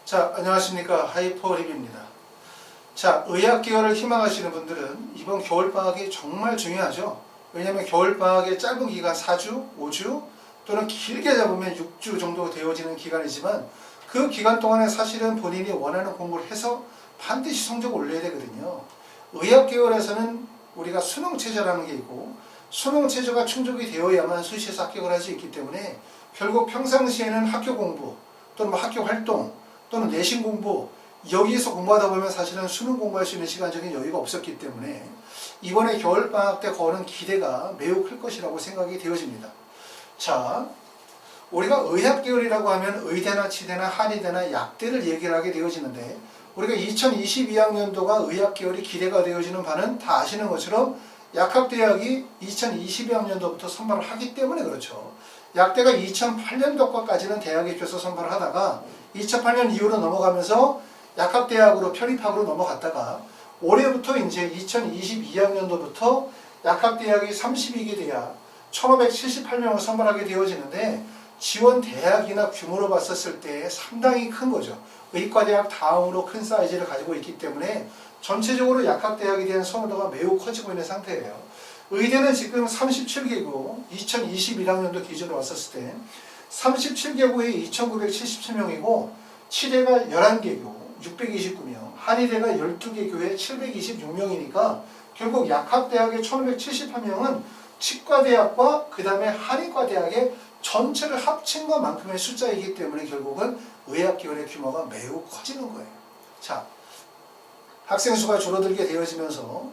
자, 안녕하십니까. 하이퍼립입니다. 자, 의학 계열을 희망하시는 분들은 이번 겨울방학이 정말 중요하죠. 왜냐하면 겨울방학의 짧은 기간 4주, 5주 또는 길게 잡으면 6주 정도 되어지는 기간이지만 그 기간 동안에 사실은 본인이 원하는 공부를 해서 반드시 성적을 올려야 되거든요. 의학 계열에서는 우리가 수능체제라는 게 있고 수능체제가 충족이 되어야만 수시에서 합격을 할 수 있기 때문에 결국 평상시에는 학교 공부 또는 학교 활동 또는 내신 공부 여기에서 공부하다 보면 사실은 수능 공부할 수 있는 시간적인 여유가 없었기 때문에 이번에 겨울방학 때 거는 기대가 매우 클 것이라고 생각이 되어집니다. 자, 우리가 의학 계열이라고 하면 의대나 치대나 한의대나 약대를 얘기를 하게 되어지는데 우리가 2022학년도가 의학 계열이 기대가 되어지는 바는 다 아시는 것처럼 약학대학이 2022학년도부터 선발을 하기 때문에 그렇죠. 약대가 2008년도까지는 대학에 입혀서 선발을 하다가 2008년 이후로 넘어가면서 약학대학으로 편입학으로 넘어갔다가 올해부터 이제 2022학년도부터 약학대학이 32개 대학 1578명을 선발하게 되어지는데 지원 대학이나 규모로 봤었을 때 상당히 큰 거죠. 의과대학 다음으로 큰 사이즈를 가지고 있기 때문에 전체적으로 약학대학에 대한 선호도가 매우 커지고 있는 상태예요. 의대는 지금 37개국 2021학년도 기준으로 왔었을 때 37개국에 2977명이고 치대가 11개국 629명 한의대가 12개 교회 726명이니까 결국 약학대학의 1578명은 치과대학과 그 다음에 한의과대학의 전체를 합친 것만큼의 숫자이기 때문에 결국은 의학계열의 규모가 매우 커지는 거예요. 자, 학생 수가 줄어들게 되어지면서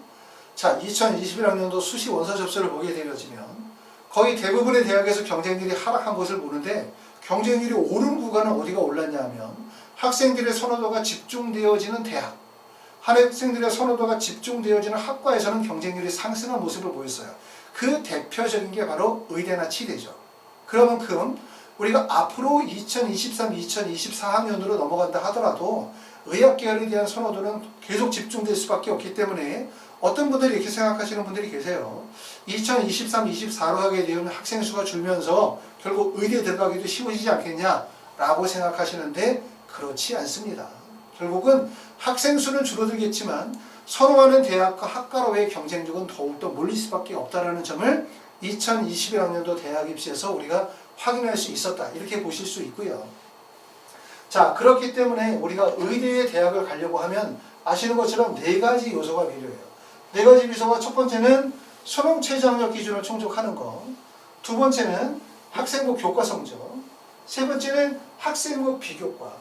자, 2021학년도 수시 원서 접수를 보게 되어지면 거의 대부분의 대학에서 경쟁률이 하락한 것을 보는데 경쟁률이 오른 구간은 어디가 올랐냐 하면 학생들의 선호도가 집중되어지는 대학, 학생들의 선호도가 집중되어지는 학과에서는 경쟁률이 상승한 모습을 보였어요. 그 대표적인 게 바로 의대나 치대죠. 그만큼 우리가 앞으로 2023, 2024학년으로 넘어간다 하더라도 의학계열에 대한 선호도는 계속 집중될 수밖에 없기 때문에 어떤 분들이 이렇게 생각하시는 분들이 계세요. 2023, 24로 하게 되면 학생 수가 줄면서 결국 의대에 들어가기도 쉬워지지 않겠냐라고 생각하시는데 그렇지 않습니다. 결국은 학생 수는 줄어들겠지만 선호하는 대학과 학과로의 경쟁력은 더욱더 몰릴 수밖에 없다는 점을 2021학년도 대학 입시에서 우리가 확인할 수 있었다. 이렇게 보실 수 있고요. 자, 그렇기 때문에 우리가 의대의 대학을 가려고 하면 아시는 것처럼 4가지 요소가 필요해요. 4가지 요소가 첫 번째는 수능 최저학력 기준을 충족하는 것, 두 번째는 학생부 교과 성적, 세 번째는 학생부 비교과,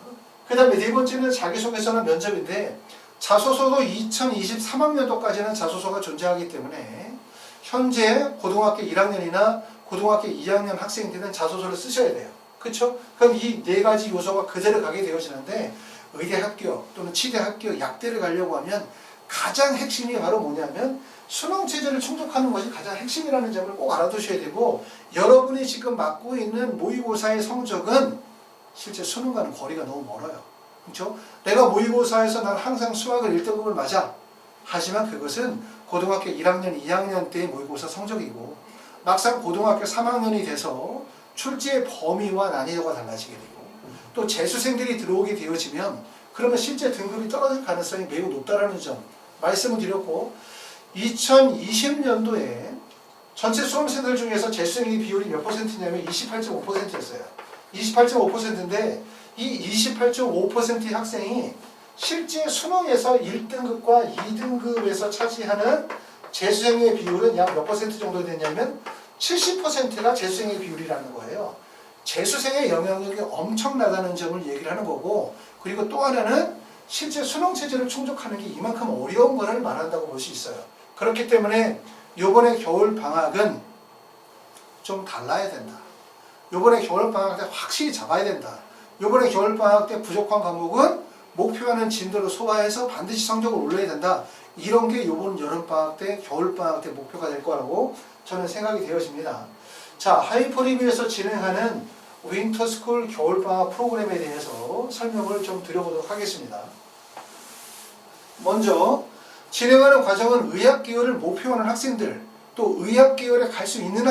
그 다음에 네 번째는 자기소개서나 면접인데 자소서도 2023학년도까지는 자소서가 존재하기 때문에 현재 고등학교 1학년이나 고등학교 2학년 학생들은 자소서를 쓰셔야 돼요. 그렇죠? 그럼 이 4가지 요소가 그대로 가게 되어지는데 의대 합격 또는 치대 합격, 약대를 가려고 하면 가장 핵심이 바로 뭐냐면 수능 체제를 충족하는 것이 가장 핵심이라는 점을 꼭 알아두셔야 되고 여러분이 지금 맡고 있는 모의고사의 성적은 실제 수능과는 거리가 너무 멀어요. 그렇죠? 내가 모의고사에서 난 항상 수학을 1등급을 맞아. 하지만 그것은 고등학교 1학년, 2학년 때의 모의고사 성적이고 막상 고등학교 3학년이 돼서 출제의 범위와 난이도가 달라지게 되고 또 재수생들이 들어오게 되어지면 그러면 실제 등급이 떨어질 가능성이 매우 높다는 점 말씀을 드렸고 2020년도에 전체 수험생들 중에서 재수생의 비율이 몇 %냐면 28.5%였어요. 28.5%인데 이 28.5%의 학생이 실제 수능에서 1등급과 2등급에서 차지하는 재수생의 비율은 약 몇 % 정도 되냐면 70%가 재수생의 비율이라는 거예요. 재수생의 영향력이 엄청나다는 점을 얘기를 하는 거고 그리고 또 하나는 실제 수능 체제를 충족하는 게 이만큼 어려운 것을 말한다고 볼 수 있어요. 그렇기 때문에 이번에 겨울 방학은 좀 달라야 된다. 이번에 겨울 방학 때 확실히 잡아야 된다. 이번에 겨울 방학 때 부족한 과목은 목표하는 진도를 소화해서 반드시 성적을 올려야 된다. 이런 게 이번 여름 방학 때 겨울 방학 때 목표가 될 거라고 저는 생각이 되어집니다. 자, 하이퍼리뷰에서 진행하는 윈터스쿨 겨울방학 프로그램에 대해서 설명을 좀 드려보도록 하겠습니다. 먼저 진행하는 과정은 의학계열을 목표하는 학생들, 또 의학계열에 갈 수 있는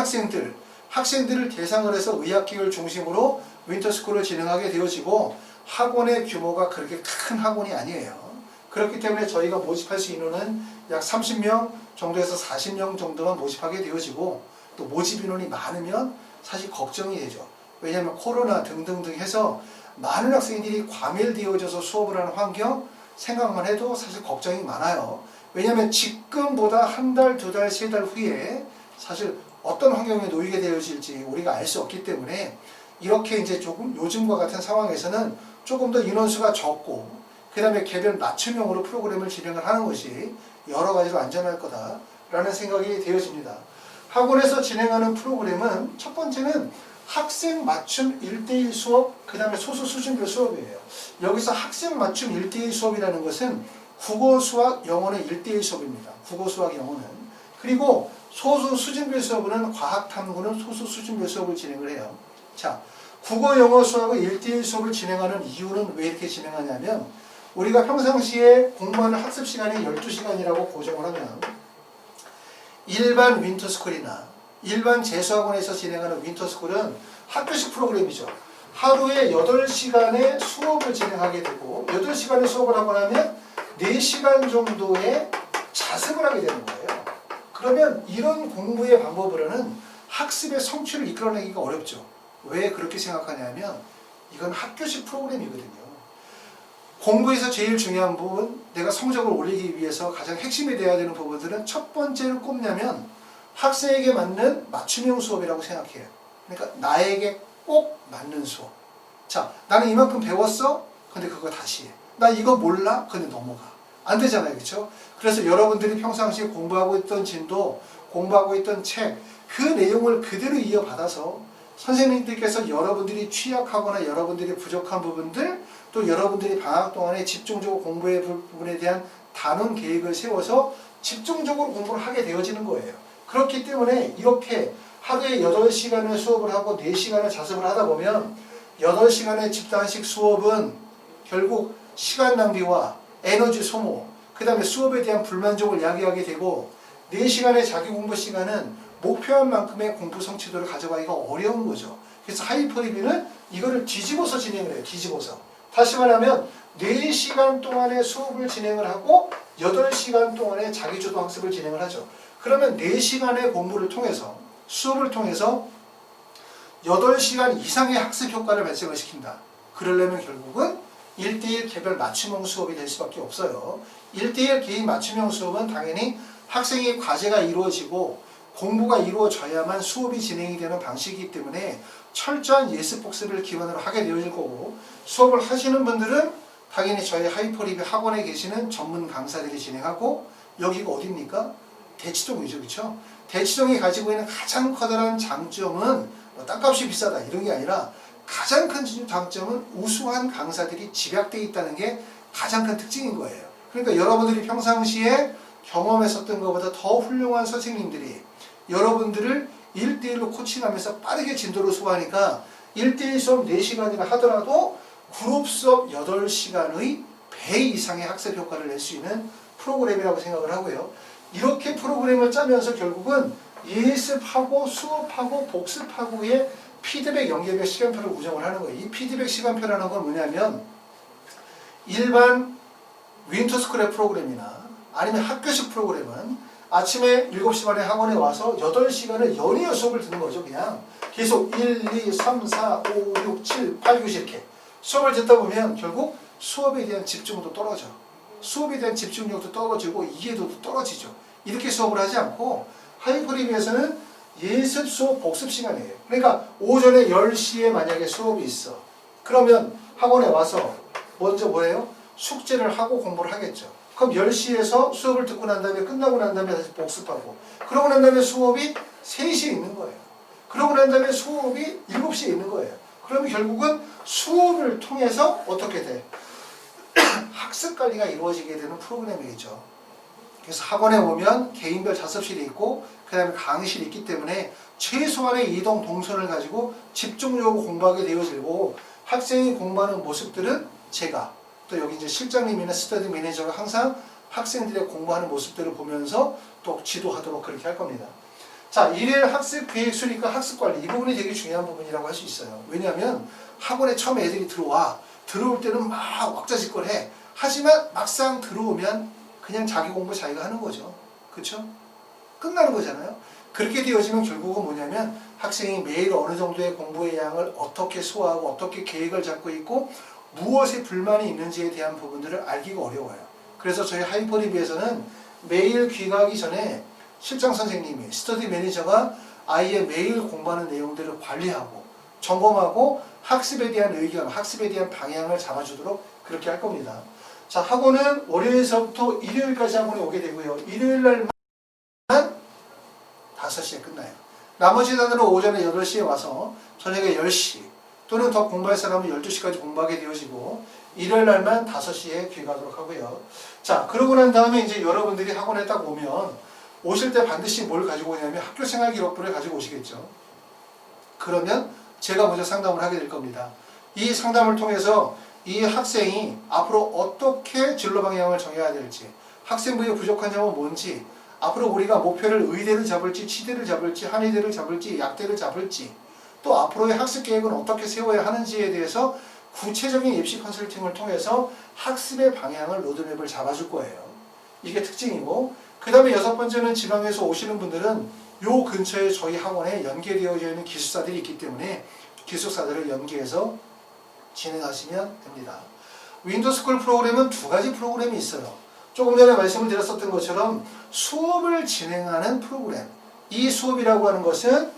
학생들을 대상으로 해서 의학계열 중심으로 윈터스쿨을 진행하게 되어지고 학원의 규모가 그렇게 큰 학원이 아니에요. 그렇기 때문에 저희가 모집할 수 있는 인원은 약 30명 정도에서 40명 정도만 모집하게 되어지고, 또 모집 인원이 많으면 사실 걱정이 되죠. 왜냐하면 코로나 등등등 해서 많은 학생들이 과밀되어져서 수업을 하는 환경 생각만 해도 사실 걱정이 많아요. 왜냐하면 지금보다 한 달, 두 달, 세 달 후에 사실 어떤 환경에 놓이게 되어질지 우리가 알 수 없기 때문에, 이렇게 이제 조금 요즘과 같은 상황에서는 조금 더 인원수가 적고, 그 다음에 개별 맞춤형으로 프로그램을 진행을 하는 것이 여러 가지로 안전할 거다라는 생각이 되어집니다. 학원에서 진행하는 프로그램은 첫 번째는 학생 맞춤 1대1 수업, 그 다음에 소수 수준별 수업이에요. 여기서 학생 맞춤 1대1 수업이라는 것은 국어, 수학, 영어는 1대1 수업입니다. 국어, 수학, 영어는. 그리고 소수 수준별 수업은 과학, 탐구는 소수 수준별 수업을 진행을 해요. 자, 국어, 영어, 수학의 1대1 수업을 진행하는 이유는 왜 이렇게 진행하냐면, 우리가 평상시에 공부하는 학습 시간이 12시간이라고 고정을 하면 일반 윈터스쿨이나 일반 재수학원에서 진행하는 윈터스쿨은 학교식 프로그램이죠. 하루에 8시간의 수업을 진행하게 되고, 8시간의 수업을 하고 나면 4시간 정도의 자습을 하게 되는 거예요. 그러면 이런 공부의 방법으로는 학습의 성취를 이끌어내기가 어렵죠. 왜 그렇게 생각하냐면, 이건 학교식 프로그램이거든요. 공부에서 제일 중요한 부분, 내가 성적을 올리기 위해서 가장 핵심이 돼야 되는 부분들은 첫 번째로 꼽냐면 학생에게 맞는 맞춤형 수업이라고 생각해요. 그러니까 나에게 꼭 맞는 수업. 자, 나는 이만큼 배웠어? 근데 그거 다시 해. 나 이거 몰라? 근데 넘어가. 안 되잖아요. 그렇죠? 그래서 여러분들이 평상시에 공부하고 있던 진도, 공부하고 있던 책, 그 내용을 그대로 이어받아서 선생님들께서 여러분들이 취약하거나 여러분들이 부족한 부분들, 또 여러분들이 방학 동안에 집중적으로 공부의 부분에 대한 단원 계획을 세워서 집중적으로 공부를 하게 되어지는 거예요. 그렇기 때문에 이렇게 하루에 8시간을 수업을 하고 4시간을 자습을 하다 보면 8시간의 집단식 수업은 결국 시간 낭비와 에너지 소모, 그 다음에 수업에 대한 불만족을 야기하게 되고, 4시간의 자기 공부 시간은 목표한 만큼의 공부 성취도를 가져가기가 어려운 거죠. 그래서 하이퍼리뷰는 이거를 뒤집어서 진행을 해요. 뒤집어서. 다시 말하면 4시간 동안의 수업을 진행을 하고 8시간 동안의 자기주도 학습을 진행을 하죠. 그러면 4시간의 공부를 통해서, 수업을 통해서 8시간 이상의 학습 효과를 발생을 시킨다. 그러려면 결국은 1대1 개별 맞춤형 수업이 될 수밖에 없어요. 1대1 개인 맞춤형 수업은 당연히 학생의 과제가 이루어지고 공부가 이루어져야만 수업이 진행이 되는 방식이기 때문에 철저한 예습 복습을 기반으로 하게 되어질 거고, 수업을 하시는 분들은 당연히 저희 하이퍼리뷰 학원에 계시는 전문 강사들이 진행하고, 여기가 어디입니까? 대치동이죠. 그렇죠? 대치동이 가지고 있는 가장 커다란 장점은 뭐 땅값이 비싸다 이런 게 아니라, 가장 큰 장점은 우수한 강사들이 집약되어 있다는 게 가장 큰 특징인 거예요. 그러니까 여러분들이 평상시에 경험했었던 것보다 더 훌륭한 선생님들이 여러분들을 1대1로 코칭하면서 빠르게 진도를 소화하니까 1대1 수업 4시간이나 하더라도 그룹 수업 8시간의 배 이상의 학습 효과를 낼 수 있는 프로그램이라고 생각을 하고요. 이렇게 프로그램을 짜면서 결국은 예습하고 수업하고 복습하고의 피드백 연계별 시간표를 구성을 하는 거예요. 이 피드백 시간표라는 건 뭐냐면, 일반 윈터스쿨의 프로그램이나 아니면 학교식 프로그램은 아침에 7시 반에 학원에 와서 8시간을 연이어 수업을 듣는 거죠. 그냥 계속 1, 2, 3, 4, 5, 6, 7, 8, 9 이렇게 수업을 듣다 보면 결국 수업에 대한 집중도 떨어져. 수업에 대한 집중력도 떨어지고 이해도도 떨어지죠. 이렇게 수업을 하지 않고 하이퍼리뷰에서는 예습 수업 복습 시간이에요. 그러니까 오전에 10시에 만약에 수업이 있어. 그러면 학원에 와서 먼저 뭐예요? 숙제를 하고 공부를 하겠죠. 그럼 10시에서 수업을 듣고 난 다음에, 끝나고 난 다음에 다시 복습하고, 그러고 난 다음에 수업이 3시에 있는 거예요. 그러고 난 다음에 수업이 7시에 있는 거예요. 그러면 결국은 수업을 통해서 어떻게 돼? 학습 관리가 이루어지게 되는 프로그램이겠죠. 그래서 학원에 오면 개인별 자습실이 있고 그 다음에 강의실이 있기 때문에 최소한의 이동 동선을 가지고 집중적으로 공부하게 되어지고, 학생이 공부하는 모습들은 제가, 또 여기 이제 실장님이나 스터디 매니저가 항상 학생들의 공부하는 모습들을 보면서 또 지도하도록 그렇게 할 겁니다. 자, 일일 학습 계획 수립과 학습 관리, 이 부분이 되게 중요한 부분이라고 할 수 있어요. 왜냐하면 학원에 처음 애들이 들어와. 들어올 때는 막 왁자지껄해. 하지만 막상 들어오면 그냥 자기 공부 자기가 하는 거죠. 그렇죠? 끝나는 거잖아요. 그렇게 되어지면 결국은 뭐냐면 학생이 매일 어느 정도의 공부의 양을 어떻게 소화하고 어떻게 계획을 잡고 있고 무엇에 불만이 있는지에 대한 부분들을 알기가 어려워요. 그래서 저희 하이퍼리뷰에서는 매일 귀가하기 전에 실장 선생님이 스터디 매니저가 아이의 매일 공부하는 내용들을 관리하고 점검하고 학습에 대한 의견, 학습에 대한 방향을 잡아주도록 그렇게 할 겁니다. 자, 학원은 월요일서부터 일요일까지 학원에 오게 되고요. 일요일 날만 5시에 끝나요. 나머지 날은 오전에 8시에 와서 저녁에 10시 또는 더 공부할 사람은 12시까지 공부하게 되어지고 일요일 날만 5시에 귀가하도록 하고요. 자, 그러고 난 다음에 이제 여러분들이 학원에 딱 오면 오실 때 반드시 뭘 가지고 오냐면 학교생활 기록부를 가지고 오시겠죠. 그러면 제가 먼저 상담을 하게 될 겁니다. 이 상담을 통해서 이 학생이 앞으로 어떻게 진로 방향을 정해야 될지, 학생부의 부족한 점은 뭔지, 앞으로 우리가 목표를 의대를 잡을지, 치대를 잡을지, 한의대를 잡을지, 약대를 잡을지, 또 앞으로의 학습 계획은 어떻게 세워야 하는지에 대해서 구체적인 입시 컨설팅을 통해서 학습의 방향을 로드맵을 잡아줄 거예요. 이게 특징이고, 그 다음에 6번째는 지방에서 오시는 분들은 요 근처에 저희 학원에 연계되어 있는 기숙사들이 있기 때문에 기숙사들을 연계해서 진행하시면 됩니다. 윈도스쿨 프로그램은 2가지 프로그램이 있어요. 조금 전에 말씀을 드렸었던 것처럼 수업을 진행하는 프로그램. 이 수업이라고 하는 것은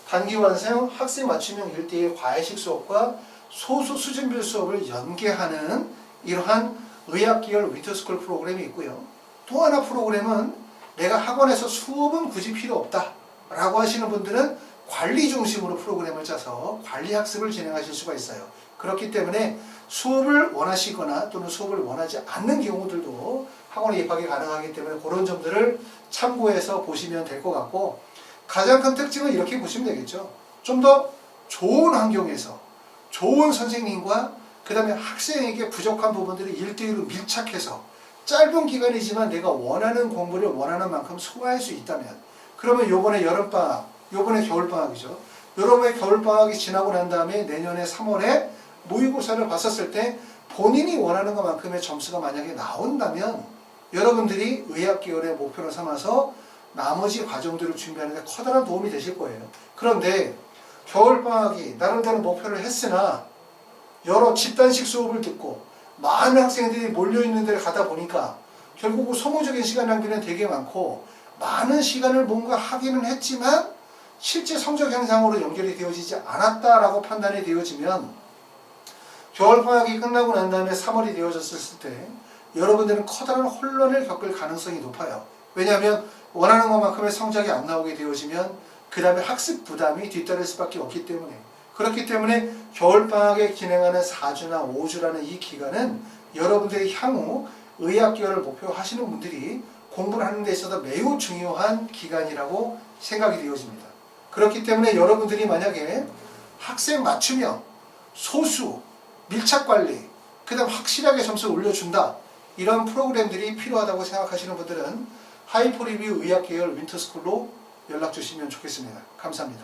단기 완성 학생 맞춤형 1대1 과외식 수업과 소수 수준별 수업을 연계하는 이러한 의학계열 윈터스쿨 프로그램이 있고요. 또 하나 프로그램은 내가 학원에서 수업은 굳이 필요 없다 라고 하시는 분들은 관리 중심으로 프로그램을 짜서 관리 학습을 진행하실 수가 있어요. 그렇기 때문에 수업을 원하시거나 또는 수업을 원하지 않는 경우들도 학원에 입학이 가능하기 때문에 그런 점들을 참고해서 보시면 될 것 같고, 가장 큰 특징은 이렇게 보시면 되겠죠. 좀 더 좋은 환경에서 좋은 선생님과 그 다음에 학생에게 부족한 부분들을 1대1로 밀착해서 짧은 기간이지만 내가 원하는 공부를 원하는 만큼 소화할 수 있다면, 그러면 요번에 여름방학, 요번에 겨울방학이죠. 여름에 겨울방학이 지나고 난 다음에 내년에 3월에 모의고사를 봤었을 때 본인이 원하는 것만큼의 점수가 만약에 나온다면 여러분들이 의학계열의 목표를 삼아서 나머지 과정들을 준비하는 데 커다란 도움이 되실 거예요. 그런데 겨울방학이 나름대로 목표를 했으나 여러 집단식 수업을 듣고 많은 학생들이 몰려있는 데를 가다 보니까 결국 소모적인 시간 낭비는 되게 많고 많은 시간을 뭔가 하기는 했지만 실제 성적 향상으로 연결이 되어지지 않았다라고 판단이 되어지면 겨울방학이 끝나고 난 다음에 3월이 되어졌을 때 여러분들은 커다란 혼란을 겪을 가능성이 높아요. 왜냐하면 원하는 것만큼의 성적이 안 나오게 되어지면 그 다음에 학습 부담이 뒤따를 수밖에 없기 때문에, 그렇기 때문에 겨울방학에 진행하는 4주나 5주라는 이 기간은 여러분들이 향후 의학계열을 목표로 하시는 분들이 공부를 하는 데 있어서 매우 중요한 기간이라고 생각이 되어집니다. 그렇기 때문에 여러분들이 만약에 학생 맞춤형, 소수, 밀착관리, 그 다음 확실하게 점수를 올려준다, 이런 프로그램들이 필요하다고 생각하시는 분들은 하이퍼리뷰 의학계열 윈터스쿨로 연락 주시면 좋겠습니다. 감사합니다.